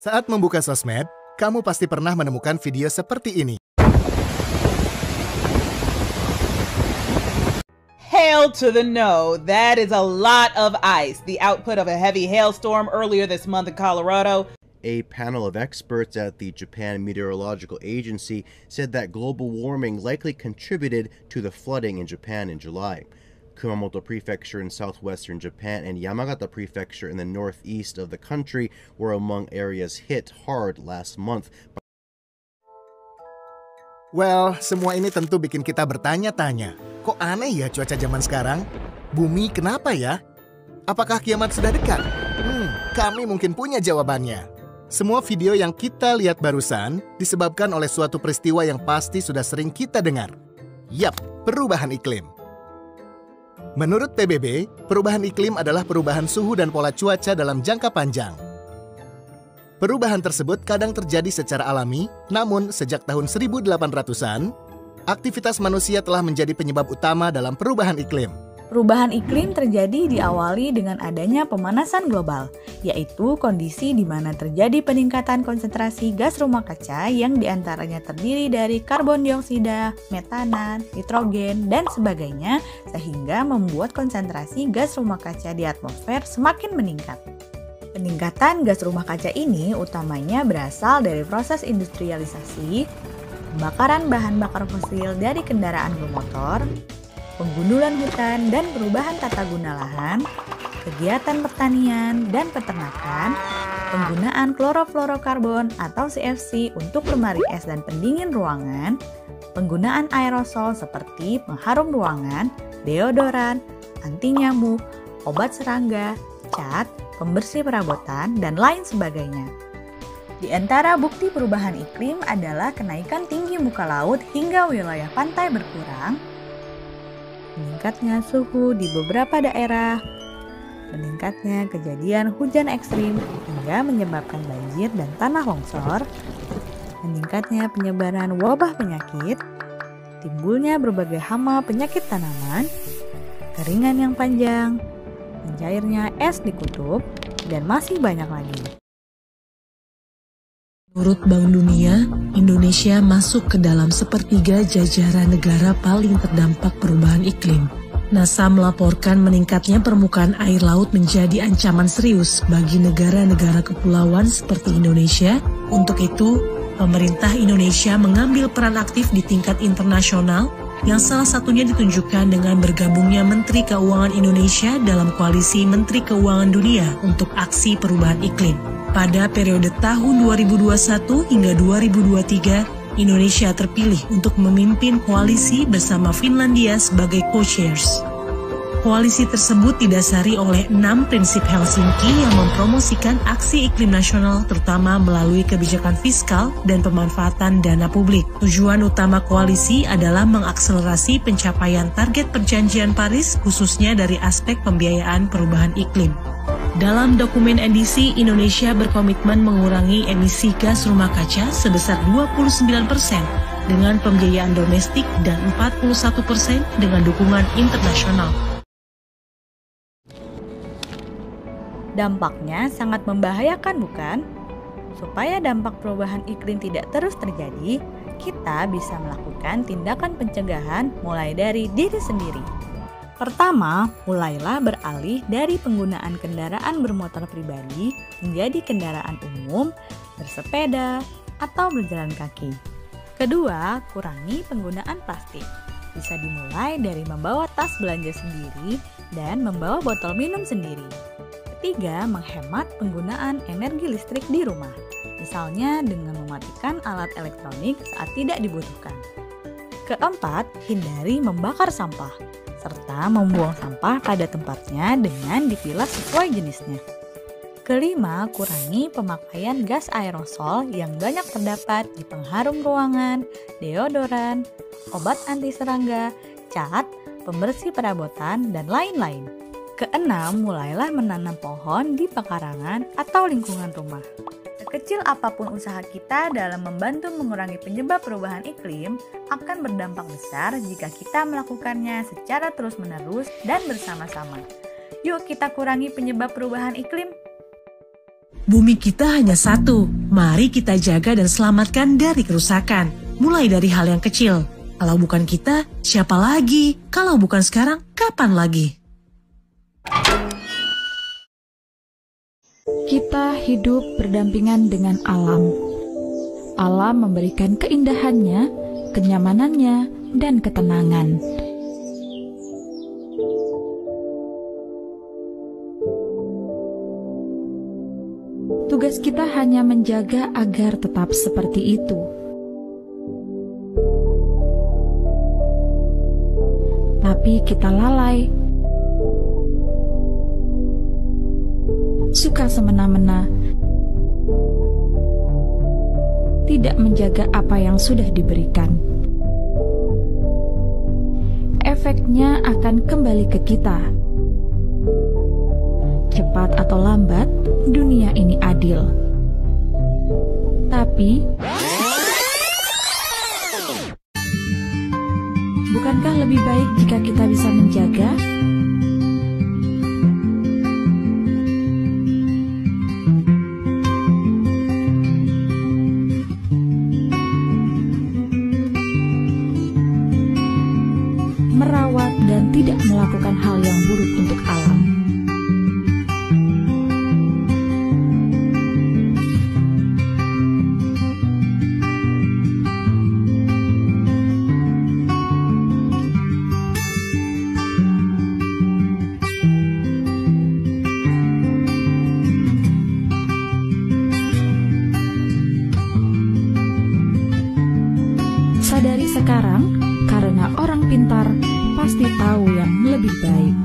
Saat membuka sosmed, kamu pasti pernah menemukan video seperti ini. Hail to the no. That is a lot of ice, the output of a heavy hailstorm earlier this month in Colorado. A panel of experts at the Japan Meteorological Agency said that global warming likely contributed to the flooding in Japan in July. Kumamoto Prefecture in southwestern Japan and Yamagata Prefecture in the northeast of the country were among areas hit hard last month. Well, semua ini tentu bikin kita bertanya-tanya. Kok aneh ya cuaca zaman sekarang? Bumi kenapa ya? Apakah kiamat sudah dekat? Kami mungkin punya jawabannya. Semua video yang kita lihat barusan disebabkan oleh suatu peristiwa yang pasti sudah sering kita dengar. Yap, perubahan iklim. Menurut PBB, perubahan iklim adalah perubahan suhu dan pola cuaca dalam jangka panjang. Perubahan tersebut kadang terjadi secara alami, namun sejak tahun 1800-an, aktivitas manusia telah menjadi penyebab utama dalam perubahan iklim. Perubahan iklim terjadi diawali dengan adanya pemanasan global, yaitu kondisi di mana terjadi peningkatan konsentrasi gas rumah kaca yang diantaranya terdiri dari karbon dioksida, metana, nitrogen, dan sebagainya, sehingga membuat konsentrasi gas rumah kaca di atmosfer semakin meningkat. Peningkatan gas rumah kaca ini utamanya berasal dari proses industrialisasi, pembakaran bahan bakar fosil dari kendaraan bermotor, penggundulan hutan dan perubahan tata guna lahan, kegiatan pertanian dan peternakan, penggunaan klorofluorokarbon atau CFC untuk lemari es dan pendingin ruangan, penggunaan aerosol seperti pengharum ruangan, deodoran, anti nyamuk, obat serangga, cat, pembersih perabotan, dan lain sebagainya. Di antara bukti perubahan iklim adalah kenaikan tinggi muka laut hingga wilayah pantai berkurang, meningkatnya suhu di beberapa daerah, meningkatnya kejadian hujan ekstrim hingga menyebabkan banjir dan tanah longsor, meningkatnya penyebaran wabah penyakit, timbulnya berbagai hama penyakit tanaman, keringan yang panjang, mencairnya es di kutub, dan masih banyak lagi. Menurut Bank Dunia, Indonesia masuk ke dalam sepertiga jajaran negara paling terdampak perubahan iklim. NASA melaporkan meningkatnya permukaan air laut menjadi ancaman serius bagi negara-negara kepulauan seperti Indonesia. Untuk itu, pemerintah Indonesia mengambil peran aktif di tingkat internasional, yang salah satunya ditunjukkan dengan bergabungnya Menteri Keuangan Indonesia dalam koalisi Menteri Keuangan Dunia untuk aksi perubahan iklim. Pada periode tahun 2021 hingga 2023, Indonesia terpilih untuk memimpin koalisi bersama Finlandia sebagai co-chairs. Koalisi tersebut didasari oleh 6 prinsip Helsinki yang mempromosikan aksi iklim nasional terutama melalui kebijakan fiskal dan pemanfaatan dana publik. Tujuan utama koalisi adalah mengakselerasi pencapaian target perjanjian Paris khususnya dari aspek pembiayaan perubahan iklim. Dalam dokumen NDC, Indonesia berkomitmen mengurangi emisi gas rumah kaca sebesar 29% dengan pembiayaan domestik dan 41% dengan dukungan internasional. Dampaknya sangat membahayakan, bukan? Supaya dampak perubahan iklim tidak terus terjadi, kita bisa melakukan tindakan pencegahan mulai dari diri sendiri. Pertama, mulailah beralih dari penggunaan kendaraan bermotor pribadi menjadi kendaraan umum, bersepeda, atau berjalan kaki. Kedua, kurangi penggunaan plastik. Bisa dimulai dari membawa tas belanja sendiri dan membawa botol minum sendiri. Ketiga, menghemat penggunaan energi listrik di rumah, misalnya dengan mematikan alat elektronik saat tidak dibutuhkan. Keempat, hindari membakar sampah, serta membuang sampah pada tempatnya dengan dipilah sesuai jenisnya. Kelima, kurangi pemakaian gas aerosol yang banyak terdapat di pengharum ruangan, deodoran, obat anti serangga, cat, pembersih perabotan, dan lain-lain. Keenam, mulailah menanam pohon di pekarangan atau lingkungan rumah. Sekecil apapun usaha kita dalam membantu mengurangi penyebab perubahan iklim akan berdampak besar jika kita melakukannya secara terus-menerus dan bersama-sama. Yuk kita kurangi penyebab perubahan iklim. Bumi kita hanya satu. Mari kita jaga dan selamatkan dari kerusakan. Mulai dari hal yang kecil. Kalau bukan kita, siapa lagi? Kalau bukan sekarang, kapan lagi? Kita hidup berdampingan dengan alam. Alam memberikan keindahannya, kenyamanannya, dan ketenangan. Tugas kita hanya menjaga agar tetap seperti itu. Tapi kita lalai, suka semena-mena, tidak menjaga apa yang sudah diberikan. Efeknya akan kembali ke kita. Cepat atau lambat, dunia ini adil. Tapi, bukankah lebih baik jika kita bisa menjaga? Merawat dan tidak melakukan hal yang buruk untuk alam. Sadari sekarang, karena orang pintar pasti tahu yang lebih baik.